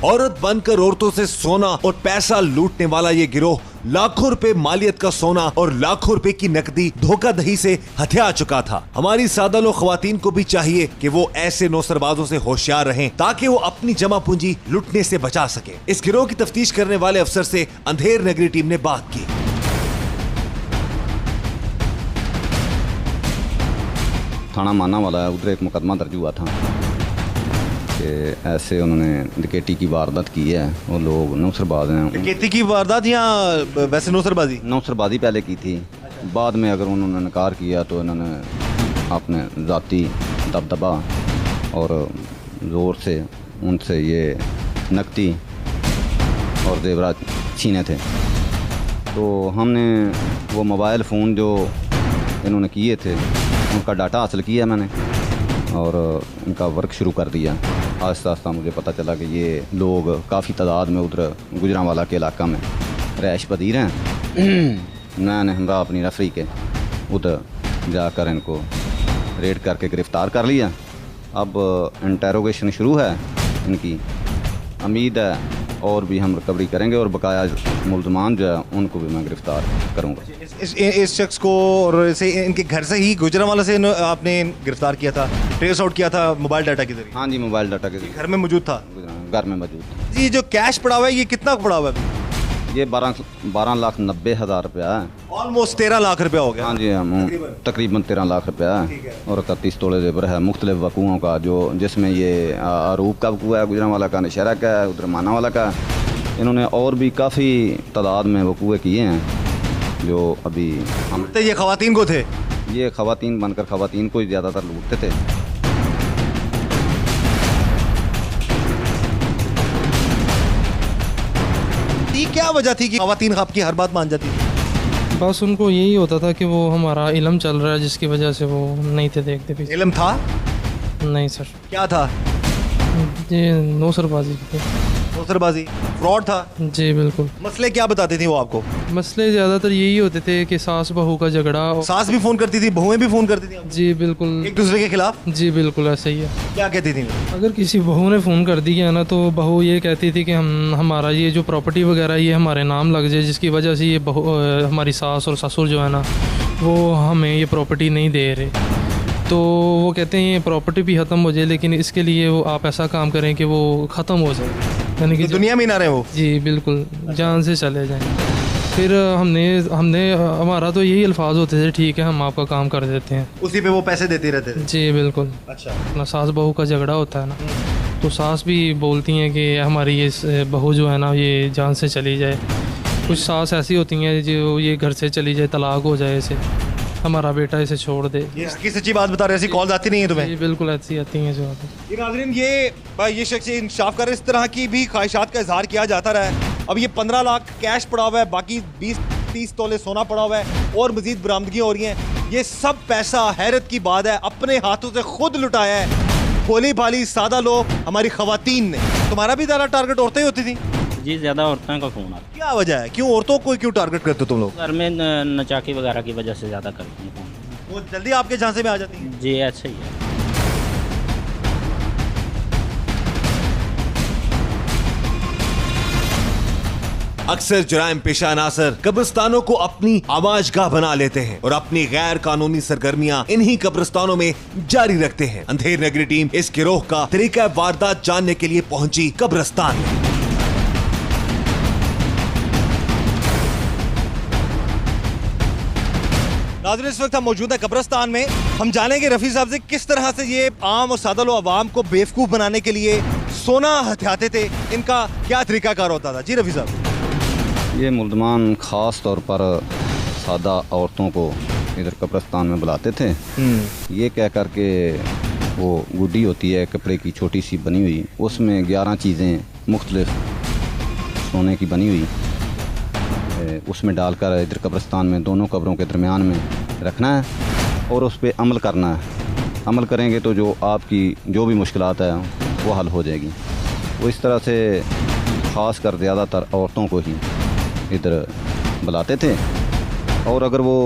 औरत बनकर औरतों से सोना और पैसा लूटने वाला ये गिरोह लाखों रुपए मालियत का सोना और लाखों रुपए की नकदी धोखाधड़ी से हथिया चुका था। हमारी सादा लोग ख्वातीन को भी चाहिए कि वो ऐसे नौसरबाजों से होशियार रहें ताकि वो अपनी जमा पूंजी लुटने से बचा सके। इस गिरोह की तफ्तीश करने वाले अफसर से अंधेर नगरी टीम ने बात की। थाना माना वाला है, उधर एक मुकदमा दर्ज हुआ था कि ऐसे उन्होंने डकैती की वारदात की है। वो लोग नौसरबाज हैं। डकैती की वारदात या वैसे नौसरबाजी? नौसरबाजी पहले की थी, बाद में अगर उन्होंने नकार किया तो इन्होंने अपने ज़ाती दबदबा और ज़ोर से उनसे ये नकदी और जेवरात छीने थे। तो हमने वो मोबाइल फ़ोन जो इन्होंने किए थे उनका डाटा हासिल किया मैंने और इनका वर्क शुरू कर दिया। आहिस्ता आहिस्ता मुझे पता चला कि ये लोग काफ़ी तादाद में उधर गुजरांवाला के इलाका में रहायश पजीर हैं। मैंने हमरा अपनी रेफरी के उधर जाकर इनको रेड करके गिरफ़्तार कर लिया। अब इंटेरोगेशन शुरू है इनकी। उम्मीद है और भी हम रिकवरी करेंगे और बकाया मुल्ज़मान जो है उनको भी मैं गिरफ़्तार करूँगा। इस शख्स को और इसे इनके घर से ही गुजरांवाला से आपने गिरफ्तार किया था, ट्रेस आउट किया था मोबाइल डाटा के जरिए? हाँ जी, मोबाइल डाटा के जरिए। घर में मौजूद था? घर में मौजूद था जी। जो कैश पड़ा हुआ है ये कितना पड़ा हुआ है? ये 12,90,000 रुपया है। ऑलमोस्ट 13 लाख रुपया हो गया। हाँ जी, तकरीबन 13 लाख रुपया है और 31 तोले जेवर है मुख्तलिफ वकूओं का, जो जिसमें ये अरूब का वकूआ है, गुजरांवाला का, नशहरा का है, उधर मानावाला का। इन्होंने और भी काफ़ी तादाद में वकूए किए हैं जो अभी हम। तो ये ख़वातीन को थे? ये ख़वातीन बनकर ख़वातीन को ही ज़्यादातर लूटते थे। क्या वजह थी कि ख़वातीन आपकी हर बात मान जाती थी? बस उनको यही होता था कि वो हमारा इल्म चल रहा है, जिसकी वजह से वो नहीं थे देखते भी। इल्म था? नहीं सर। क्या था? ये नौसरबाजी थी। नौसरबाजी, फ्रॉड था? जी बिल्कुल। मसले क्या बताते थे वो आपको? मसले ज़्यादातर यही होते थे कि सास बहू का झगड़ा। सास भी फ़ोन करती थी, बहुएं भी फ़ोन करती थी? जी बिल्कुल। एक दूसरे के खिलाफ? जी बिल्कुल ऐसे ही है। क्या कहती थी? अगर किसी बहू ने फ़ोन कर दिया ना तो बहू ये कहती थी कि हमारा ये जो प्रॉपर्टी वगैरह ये हमारे नाम लग जाए, जिसकी वजह से ये हमारी सास और ससुर जो है ना वो हमें ये प्रॉपर्टी नहीं दे रहे। तो वो कहते हैं ये प्रॉपर्टी भी ख़त्म हो जाए, लेकिन इसके लिए वो आप ऐसा काम करें कि वो ख़त्म हो जाए, यानी कि तो दुनिया में ना रहे वो। जी बिल्कुल, जान से चले जाएं। फिर हमने हमारा तो यही अल्फाज होते थे, ठीक है हम आपका काम कर देते हैं। उसी पे वो पैसे देते रहते थे? जी बिल्कुल। अच्छा। अपना सास बहू का झगड़ा होता है ना, तो सास भी बोलती हैं कि हमारी ये बहू जो है ना ये जान से चली जाए। कुछ सास ऐसी होती हैं जो ये घर से चली जाए, तलाक हो जाए, इसे हमारा बेटा इसे छोड़ दे। इसकी सच्ची बात बता रहे, ऐसी कॉल्स आती नहीं है तुम्हें? जी बिल्कुल ऐसी आती हैं जो ये नाज़रीन, ये शख्स इंसाफ कर, इस तरह की भी ख्वाहिशात का इजहार किया जाता रहा है। अब ये 15 लाख कैश पड़ा हुआ है, बाकी 20-30 तोले सोना पड़ा हुआ है और मजीद बरामदगी हो रही हैं। ये सब पैसा हैरत की बात है अपने हाथों से खुद लुटाया है भोली भाली सादा लोग, हमारी ख़वातीन ने। तुम्हारा भी ज़्यादा टारगेट औरतें होती थी? जी ज़्यादा औरतों का फ़ोन आता। क्या वजह है, क्यों औरतों को क्यों टारगेट करते हो तुम लोग? घर में नचाकी वगैरह की वजह से ज़्यादा करती हैं फ़ोन। वो जल्दी आपके झांसे में आ जाती है? जी ऐसे ही है। अक्सर जराइम पेशा अनासर कब्रिस्तानों को अपनी आवाजगाह बना लेते हैं और अपनी गैर कानूनी सरगर्मियां इन्हीं कब्रिस्तानों में जारी रखते हैं। अंधेर नगरी टीम इस गिरोह का तरीका वारदात जानने के लिए पहुंची कब्रिस्तान में। नाज़रीन, इस वक्त हम मौजूद है कब्रिस्तान में। हम जानेंगे रफ़ी साहब से किस तरह से ये आम और सादा आवाम को बेवकूफ़ बनाने के लिए सोना हथियाते थे, इनका क्या तरीकाकार होता था। जी रफ़ी साहब। ये मुल्ज़मान ख़ास तौर पर सादा औरतों को इधर कब्रिस्तान में बुलाते थे। ये कह कर के वो गुड्डी होती है कपड़े की छोटी सी बनी हुई, उसमें 11 चीज़ें मुख्तलिफ सोने की बनी हुई, उसमें डालकर इधर कब्रिस्तान में दोनों कब्रों के दरमियान में रखना है और उस पर अमल करना है। अमल करेंगे तो जो आपकी जो भी मुश्किलात है वो हल हो जाएगी। वो इस तरह से ख़ास कर ज़्यादातर औरतों को ही इधर बुलाते थे और अगर वो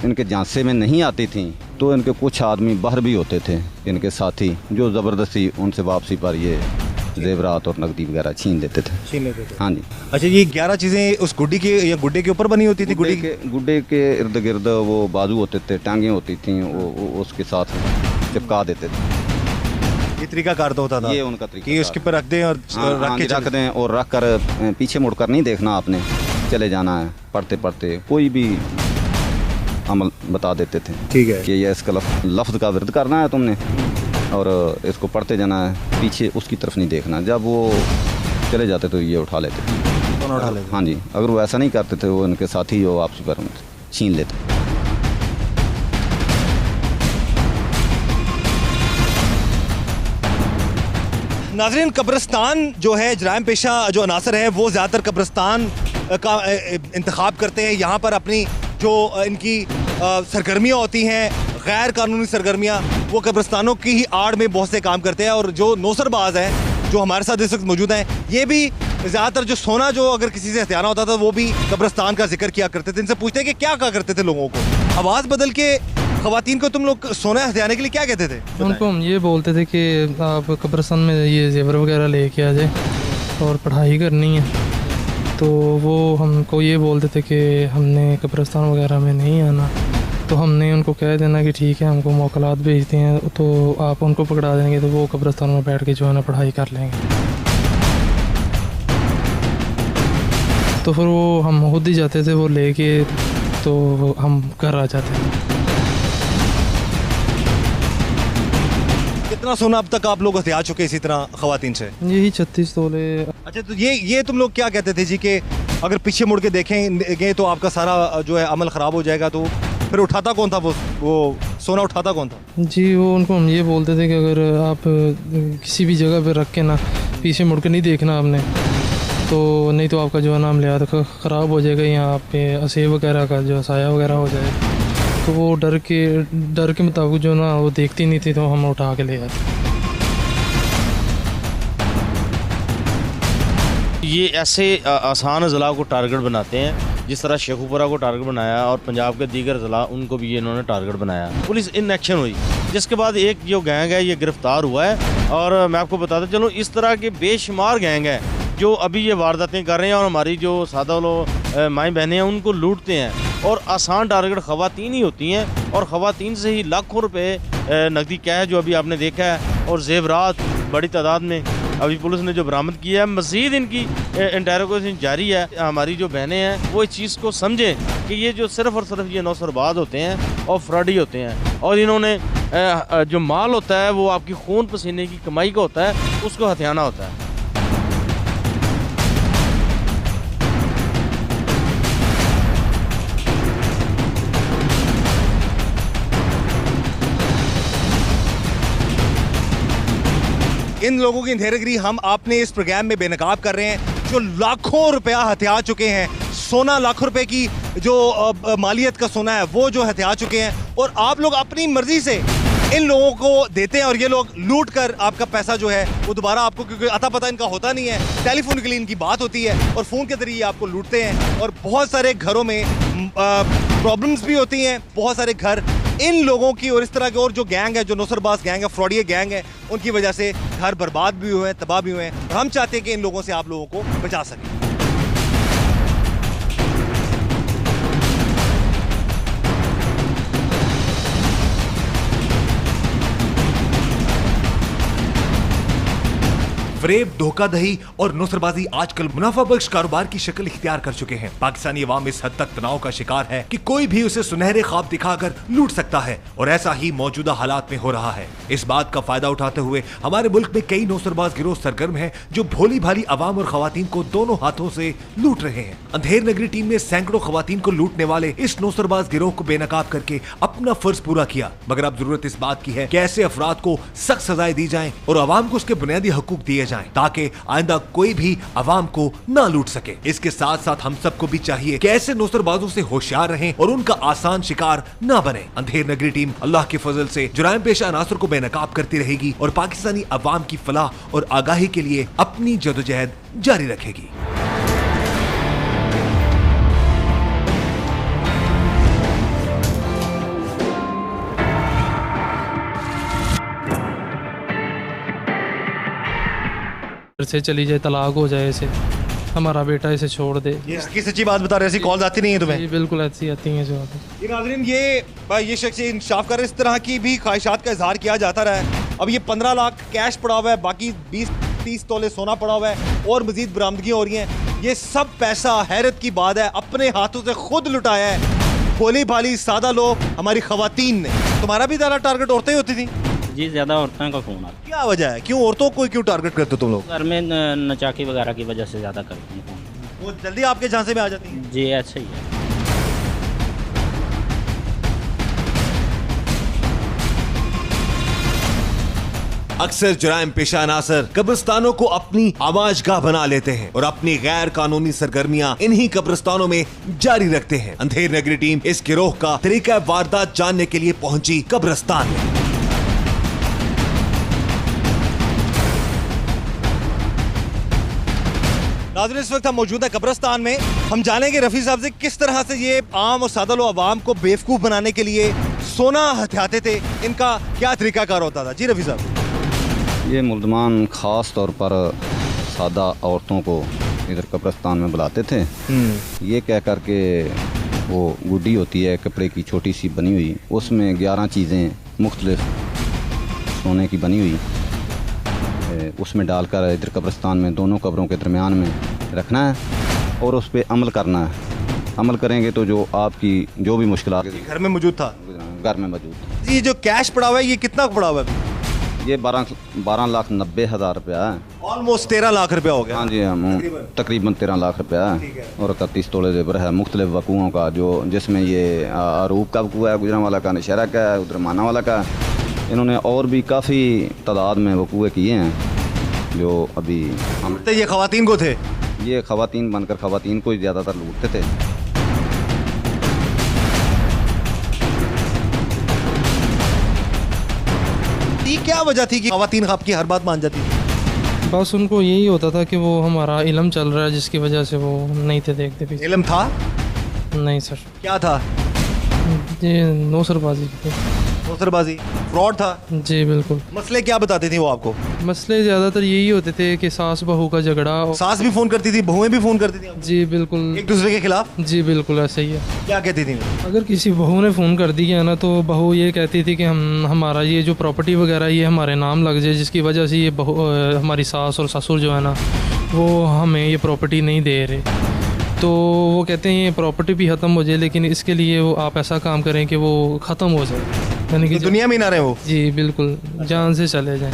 इनके झांसे में नहीं आती थी तो इनके कुछ आदमी बाहर भी होते थे, इनके साथी, जो ज़बरदस्ती उनसे वापसी पर ये जेवरात और नकदी वगैरह छीन लेते थे। छीन लेते थे। हाँ जी। अच्छा, ये 11 चीजें उस गुड्डी के या गुड्डे के ऊपर बनी होती थी? गुड्डे के इर्द गिर्द वो बाजू होते थे, टांगें होती थी, वो उसके साथ चिपका देते थे। ये तरीका कार होता था? ये उनका तरीका कि उसके ऊपर रख दें और रख दें और रख कर पीछे मुड़कर नहीं देखना आपने, चले जाना है। पढ़ते पढ़ते कोई भी अमल बता देते थे। ठीक है। कि ये इसका लफ्ज़ का विरोध करना है तुमने और इसको पढ़ते जाना है, पीछे उसकी तरफ नहीं देखना। जब वो चले जाते तो ये उठा लेते थे। उठा लेते? हाँ जी। अगर वो ऐसा नहीं करते थे, वो उनके साथी वो आपसी पर छीन लेते। नाज़रीन, कब्रिस्तान जो है, जराइम पेशा जो अनासर है वो ज़्यादातर कब्रिस्तान का इंतखाब करते हैं। यहाँ पर अपनी जो इनकी सरगर्मियाँ होती हैं, गैर कानूनी सरगर्मियाँ, वो कब्रिस्तानों की ही आड़ में बहुत से काम करते हैं। और जो नौसरबाज हैं जो हमारे साथ इस वक्त मौजूद हैं, ये भी ज़्यादातर जो सोना जो अगर किसी से हथियाना होता था वो भी कब्रिस्तान का जिक्र किया करते थे। इनसे पूछते हैं कि क्या कहा करते थे लोगों को, आवाज़ बदल के ख़वातीन को तुम लोग सोना हथियाने के लिए क्या कहते थे? उनको हम ये बोलते थे कि आप कब्रिस्तान में ये जेवर वगैरह लेके आ जाए और पढ़ाई करनी है। तो वो हमको ये बोलते थे कि हमने कब्रिस्तान वगैरह में नहीं आना। तो हमने उनको कह देना कि ठीक है, हमको मोकलात भेजते हैं तो आप उनको पकड़ा देंगे, तो वो कब्रिस्तान में बैठ के जो है ना पढ़ाई कर लेंगे। तो फिर वो हम खुद ही जाते थे वो लेके, तो हम घर आ जाते थे। कितना सोना अब तक आप लोग हथिया चुके इसी तरह ख़वातीन से? यही 36 तोले। अच्छा, तो ये तुम लोग क्या कहते थे जी कि अगर पीछे मुड़ के देखेंगे तो आपका सारा जो है अमल ख़राब हो जाएगा? तो फिर उठाता कौन था वो सोना उठाता कौन था? जी, वो उनको हम ये बोलते थे कि अगर आप किसी भी जगह पे रख के ना पीछे मुड़ के नहीं देखना आपने, तो नहीं तो आपका जो है नाम लिया तो ख़राब हो जाएगा, यहाँ पे असेब वगैरह का जो साया वगैरह हो जाएगा। तो वो डर के मुताबिक जो ना वो देखती नहीं थी, तो हम उठा के ले आते। ये ऐसे आसान ज़िला को टारगेट बनाते हैं जिस तरह शेखुपुरा को टारगेट बनाया और पंजाब के दीगर ज़िला उनको भी ये इन्होंने टारगेट बनाया। पुलिस इन एक्शन हुई, जिसके बाद एक जो गैंग है ये गिरफ्तार हुआ है। और मैं आपको बताता चलूँ, इस तरह के बेशुमार गैंग हैं जो अभी ये वारदातें कर रहे हैं और हमारी जो सादा लोग माई बहनें हैं उनको लूटते हैं। और आसान टारगेट ख़वातीन ही होती हैं और ख़वातीन से ही लाखों रुपए नकदी कैश जो अभी आपने देखा है और जेवरात बड़ी तादाद में अभी पुलिस ने जो बरामद किया है। मज़ीद इनकी इंटेरोगेशन जारी है। हमारी जो बहनें हैं वो इस चीज़ को समझें कि ये जो सिर्फ़ और सिर्फ ये नौसरबाज होते हैं और फ्रॉडी होते हैं, और इन्होंने जो माल होता है वो आपकी खून पसीने की कमाई का होता है, उसको हथियाना होता है। इन लोगों की इंधेरगिरी हम आपने इस प्रोग्राम में बेनकाब कर रहे हैं, जो लाखों रुपया हथिया चुके हैं। सोना, लाखों रुपए की जो मालियत का सोना है वो जो हथिया चुके हैं, और आप लोग अपनी मर्जी से इन लोगों को देते हैं और ये लोग लूट कर आपका पैसा जो है वो दोबारा आपको, क्योंकि अता पता इनका होता नहीं है, टेलीफोन के लिए इनकी बात होती है और फ़ोन के जरिए आपको लूटते हैं। और बहुत सारे घरों में प्रॉब्लम्स भी होती हैं, बहुत सारे घर इन लोगों की और इस तरह के और जो गैंग है, जो नौसरबाज गैंग है, फ्रॉडी गैंग है, उनकी वजह से घर बर्बाद भी हुए हैं, तबाह भी हुए हैं। और हम चाहते हैं कि इन लोगों से आप लोगों को बचा सकें। फरेब, धोखाधड़ी और नौसरबाजी आजकल मुनाफा बख्श कारोबार की शक्ल इख्तियार कर चुके हैं। पाकिस्तानी अवाम इस हद तक तनाव का शिकार है कि कोई भी उसे सुनहरे ख्वाब दिखाकर लूट सकता है, और ऐसा ही मौजूदा हालात में हो रहा है। इस बात का फायदा उठाते हुए हमारे मुल्क में कई नौसरबाज गिरोह सरगर्म हैं, जो भोली भाली अवाम और खवातीन को दोनों हाथों से लूट रहे हैं। अंधेर नगरी टीम ने सैकड़ों खवातीन को लूटने वाले इस नौसरबाज गिरोह को बेनकाब करके अपना फर्ज पूरा किया। मगर अब जरूरत इस बात की है कि ऐसे अफराद को सख्त सजाएं दी जाएं और अवाम को उसके बुनियादी हकूक दिए जाएं, ताकि आइंदा कोई भी अवाम को ना लूट सके। इसके साथ साथ हम सबको भी चाहिए कि ऐसे नौसरबाजों से होशियार रहें और उनका आसान शिकार ना बने। अंधेर नगरी टीम अल्लाह के फजल से जुराइम पेशा अनासर को बेनकाब करती रहेगी और पाकिस्तानी अवाम की फलाह और आगाही के लिए अपनी जदोजहद जारी रखेगी। से चली जाए, तलाक हो जाए, इसे हमारा बेटा इसे छोड़ दे। ये इसकी सच्ची बात बता रहे, ऐसी कॉल्स आती नहीं है तुम्हें? जी बिल्कुल ऐसी आती हैं जो ये नाज़रीन, ये शख्स इंसाफ कर, इस तरह की भी ख्वाहिशात का इजहार किया जाता रहा है। अब ये 15 लाख कैश पड़ा हुआ है, बाकी 20-30 तोले सोना पड़ा हुआ है और मजीद बरामदगियाँ हो रही हैं। ये सब पैसा हैरत की बात है अपने हाथों से खुद लुटाया है भोली भाली सादा लोग, हमारी खवातीन ने। तुम्हारा भी ज़्यादा टारगेट औरतें ही होती थी? जी ज़्यादा औरतों का फ़ोन आता क्या वजह है, क्यों औरतों को क्यों टारगेट करते हो तुम लोग? है। घर में नचाकी वगैरह की वजह से ज़्यादा करती हैं फ़ोन। वो जल्दी आपके झांसे में आ जाती है? जी ऐसा ही है। अक्सर जुराइम पेशा अनासर कब्रिस्तानों को अपनी आवाजगाह बना लेते हैं और अपनी गैर कानूनी सरगर्मियां इन्हीं कब्रिस्तानों में जारी रखते हैं। अंधेर नगरी टीम इस गिरोह का तरीका वारदात जानने के लिए पहुंची कब्रिस्तान में। नाज़रीन, इस वक्त हम मौजूद है कब्रिस्तान में। हम जानेंगे रफ़ी साहब से किस तरह से ये आम और सादा लो अवाम को बेवकूफ़ बनाने के लिए सोना हथियाते थे, इनका क्या तरीकाकार होता था। जी रफ़ी साहब। ये मुल्ज़मान ख़ास तौर पर सादा औरतों को इधर कब्रिस्तान में बुलाते थे। ये कह कर के वो गुड्डी होती है कपड़े की छोटी सी बनी हुई, उसमें 11 चीज़ें मुख्तलिफ सोने की बनी हुई, उसमें डालकर इधर कब्रिस्तान में दोनों कब्रों के दरमियान में रखना है और उस पर अमल करना है। अमल करेंगे तो जो आपकी जो भी मुश्किलात घर में मौजूद था, घर में मौजूद। ये जो कैश पड़ा हुआ है, ये कितना पड़ा हुआ है? ये 12,90,000 रुपया है। ऑलमोस्ट 13 लाख रुपया हो गया। हाँ जी, हम तकरीबन 13 लाख रुपया है और 31 तोले जेवर है मुख्तलिफ वकूओं का, जो जिसमें ये अरूप का वकूआ है, गुजरांवाला का, नशहरा का है, उधर मानावाला का। इन्होंने और भी काफ़ी तादाद में वकूए किए हैं जो अभी हम। तो ये खवातीन को थे? ये खवातीन बनकर खवातीन को ही ज़्यादातर लूटते थे। क्या वजह थी कि खवातीन आपकी हर बात मान जाती थी? बस उनको यही होता था कि वो हमारा इल्म चल रहा है, जिसकी वजह से वो नहीं थे देखते पीछे। इल्म था? नहीं सर। क्या था? ये नौसरबाजी थी। नौसरबाजी, फ्रॉड था? जी बिल्कुल। मसले क्या बताते थे वो आपको? मसले ज़्यादातर यही होते थे कि सास बहू का झगड़ा। सास भी फ़ोन करती थी, बहुएं भी फ़ोन करती थी? जी बिल्कुल। एक दूसरे के खिलाफ? जी बिल्कुल ऐसा ही है। क्या कहती थी? अगर किसी बहू ने फ़ोन कर दिया ना तो बहू ये कहती थी कि हमारा ये जो प्रॉपर्टी वगैरह ये हमारे नाम लग जाए, जिसकी वजह से ये हमारी सास और ससुर जो है ना वो हमें ये प्रॉपर्टी नहीं दे रहे। तो वो कहते हैं ये प्रॉपर्टी भी ख़त्म हो जाए, लेकिन इसके लिए वो आप ऐसा काम करें कि वो ख़त्म हो जाए, यानी कि तो दुनिया में ना रहे वो। जी बिल्कुल, जान से चले जाएं।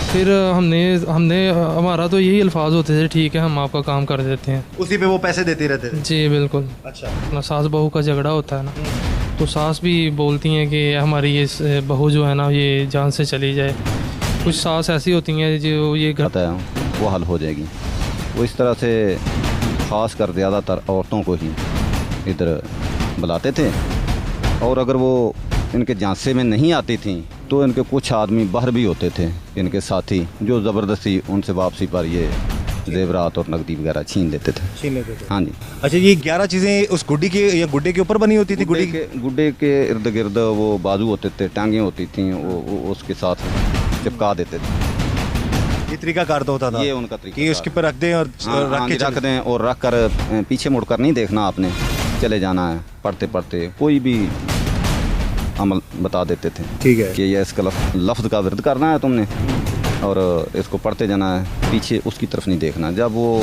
फिर हमने हमारा तो यही अल्फाज होते थे, ठीक है हम आपका काम कर देते हैं। उसी पे वो पैसे देते रहते थे? जी बिल्कुल। अच्छा। अपना सास बहू का झगड़ा होता है ना, तो सास भी बोलती हैं कि हमारी ये बहू जो है ना ये जान से चली जाए। कुछ सास ऐसी होती हैं जो ये आता है वो हल हो जाएगी। वो इस तरह से ख़ास कर ज़्यादातर औरतों को ही इधर बुलाते थे और अगर वो इनके झांसे में नहीं आती थी तो इनके कुछ आदमी बाहर भी होते थे, इनके साथी, जो ज़बरदस्ती उनसे वापसी पर ये जेवरात और नकदी वगैरह छीन लेते थे। हाँ जी। अच्छा, ये 11 चीज़ें उस गुड्डी के या गुड्डे के ऊपर बनी होती थी? गुड्डे के इर्द गिर्द वो बाजू होते थे, टांगें होती थी, वो उसके साथ चिपका देते थे। ये तरीका कार तो होता था? ये उनका तरीका कि उसके ऊपर रख दें और रख दें और रख कर पीछे मुड़कर नहीं देखना, आपने चले जाना है। पढ़ते पढ़ते कोई भी अमल बता देते थे, ठीक है, कि ये इसका लफ्ज़ का विरोध करना है तुमने और इसको पढ़ते जाना है, पीछे उसकी तरफ नहीं देखना। जब वो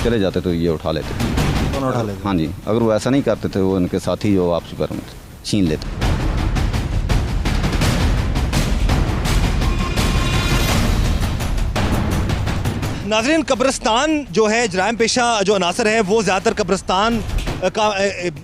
चले जाते तो ये उठा लेते। हाँ जी, अगर वो ऐसा नहीं करते थे वो इनके साथी जो आपसी पर छीन लेते। नाज़रीन, कब्रिस्तान जो है जराइम पेशा जो अनासर है वो ज़्यादातर कब्रिस्तान का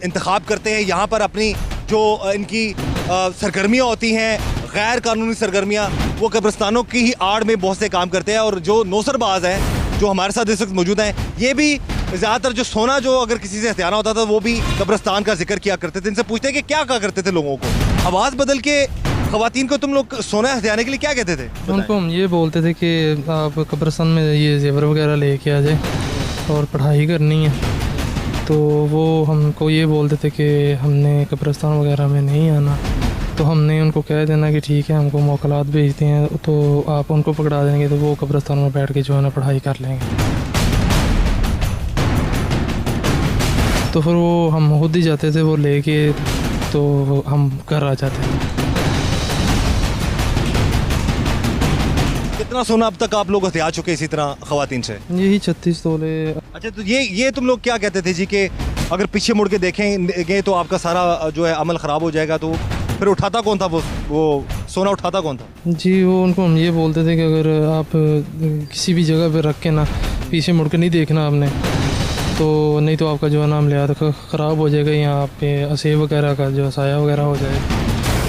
इंतखाब करते हैं। यहाँ पर अपनी जो इनकी सरगर्मियाँ होती हैं, गैर कानूनी सरगर्मियाँ, वो कब्रिस्तानों की ही आड़ में बहुत से काम करते हैं। और जो नौसरबाज हैं जो हमारे साथ इस वक्त मौजूद हैं, ये भी ज़्यादातर जो सोना जो अगर किसी से हथियाना होता था वो भी कब्रिस्तान का जिक्र किया करते थे। इनसे पूछते हैं कि क्या कहा करते थे लोगों को, आवाज़ बदल के खवातीन को तुम लोग सोना हथियाने के लिए क्या कहते थे? उनको हम ये बोलते थे कि आप कब्रिस्तान में ये जेवर वगैरह लेके आ जाए और पढ़ाई करनी है। तो वो हमको ये बोलते थे कि हमने कब्रिस्तान वगैरह में नहीं आना, तो हमने उनको कह देना कि ठीक है हमको मौकलात भेजते हैं तो आप उनको पकड़ा देंगे, तो वो कब्रिस्तान में बैठ के जो है ना पढ़ाई कर लेंगे। तो फिर वो हम खुद ही जाते थे वो लेके, तो हम घर आ जाते हैं। कितना सोना अब तक आप लोग हथिया चुके इसी तरह खवातीन से? यही 36 तोले। अच्छा, तो ये तुम लोग क्या कहते थे जी कि अगर पीछे मुड़ के देखेंगे तो आपका सारा जो है अमल ख़राब हो जाएगा, तो फिर उठाता कौन था वो सोना उठाता कौन था? जी, वो उनको हम ये बोलते थे कि अगर आप किसी भी जगह पे रख के ना पीछे मुड़ के नहीं देखना आपने, तो नहीं तो आपका जो है ना अमलियात ख़राब हो जाएगा, यहाँ पे असेब वगैरह का जो साया वगैरह हो जाएगा।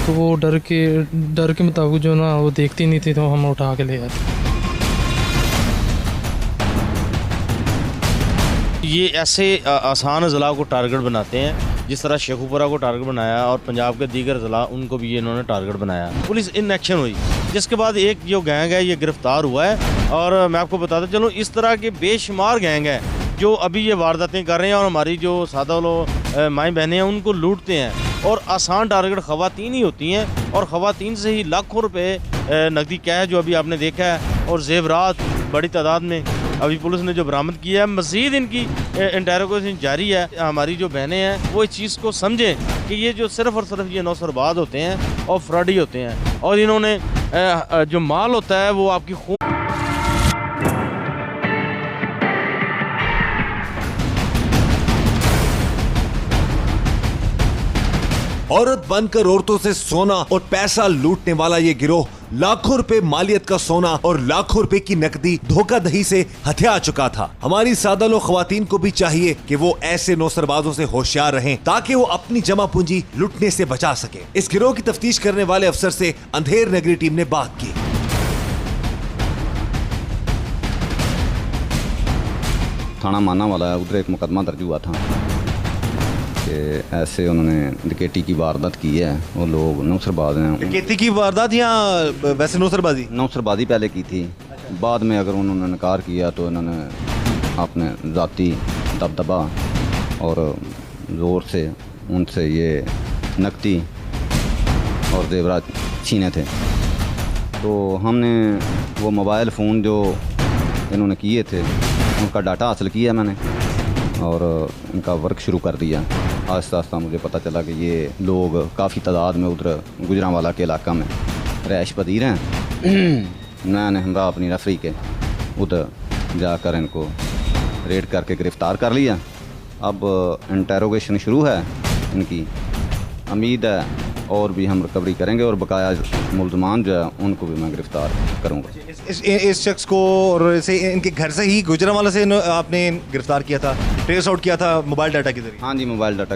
तो वो डर के मुताबिक जो ना वो देखती नहीं थी, तो हम उठा के ले आते। ये ऐसे आसान ज़िला को टारगेट बनाते हैं, जिस तरह शेखुपुरा को टारगेट बनाया और पंजाब के दीगर ज़िला उनको भी ये इन्होंने टारगेट बनाया। पुलिस इन एक्शन हुई, जिसके बाद एक जो गैंग है ये गिरफ्तार हुआ है। और मैं आपको बताता चलूँ, इस तरह के बेशुमार गैंग हैं जो अभी ये वारदातें कर रहे हैं और हमारी जो सादा लोग माएँ बहनें हैं उनको लूटते हैं। और आसान टारगेट ख़वातीन ही होती हैं, और ख़वातीन से ही लाखों रुपए नकदी कैश जो अभी आपने देखा है, और जेवरात बड़ी तादाद में अभी पुलिस ने जो बरामद किया है। मज़ीद इनकी इंटेरोगेशन जारी है। हमारी जो बहनें हैं वो इस चीज़ को समझें कि ये जो सिर्फ़ और सिर्फ ये नौसरबाज होते हैं और फ्रॉडी होते हैं, और इन्होंने जो माल होता है वो आपकी खून। औरत बनकर औरतों से सोना और पैसा लूटने वाला ये गिरोह लाखों रुपए मालियत का सोना और लाखों रुपए की नकदी धोखाधड़ी से हथिया चुका था। हमारी सादा लोग खवातीन को भी चाहिए कि वो ऐसे नौसरबाजों से होशियार रहें ताकि वो अपनी जमा पूंजी लुटने से बचा सके। इस गिरोह की तफ्तीश करने वाले अफसर से अंधेर नगरी टीम ने बात की। थाना माना वाला है, उधर एक मुकदमा दर्ज हुआ था कि ऐसे उन्होंने डकैती की वारदात की है। वो लोग नौसरबाज हैं। डकैती की वारदात या वैसे नौसरबाजी? नौसरबाजी पहले की थी, बाद में अगर उन्होंने इनकार किया तो इन्होंने अपने ज़ाती दबदबा और ज़ोर से उनसे ये नकदी और जेवरात छीने थे। तो हमने वो मोबाइल फ़ोन जो इन्होंने किए थे उनका डाटा हासिल किया मैंने, और इनका वर्क शुरू कर दिया। आहिस्ता आहिस्ता मुझे पता चला कि ये लोग काफ़ी तादाद में उधर गुजरांवाला के इलाका में रहायश पजीर हैं। मैंने हमरा अपनी रेफरी के उधर जाकर इनको रेड करके गिरफ़्तार कर लिया। अब इंटेरोगेशन शुरू है इनकी। उम्मीद है और भी हम रिकवरी करेंगे और बकाया मुल्ज़मान जो है उनको भी मैं गिरफ़्तार करूँगा। इस शख्स को और इसे इनके घर से ही गुजरांवाला से आपने गिरफ़्तार किया था, ट्रेस आउट किया था मोबाइल डाटा के जरिए? हाँ जी, मोबाइल डाटा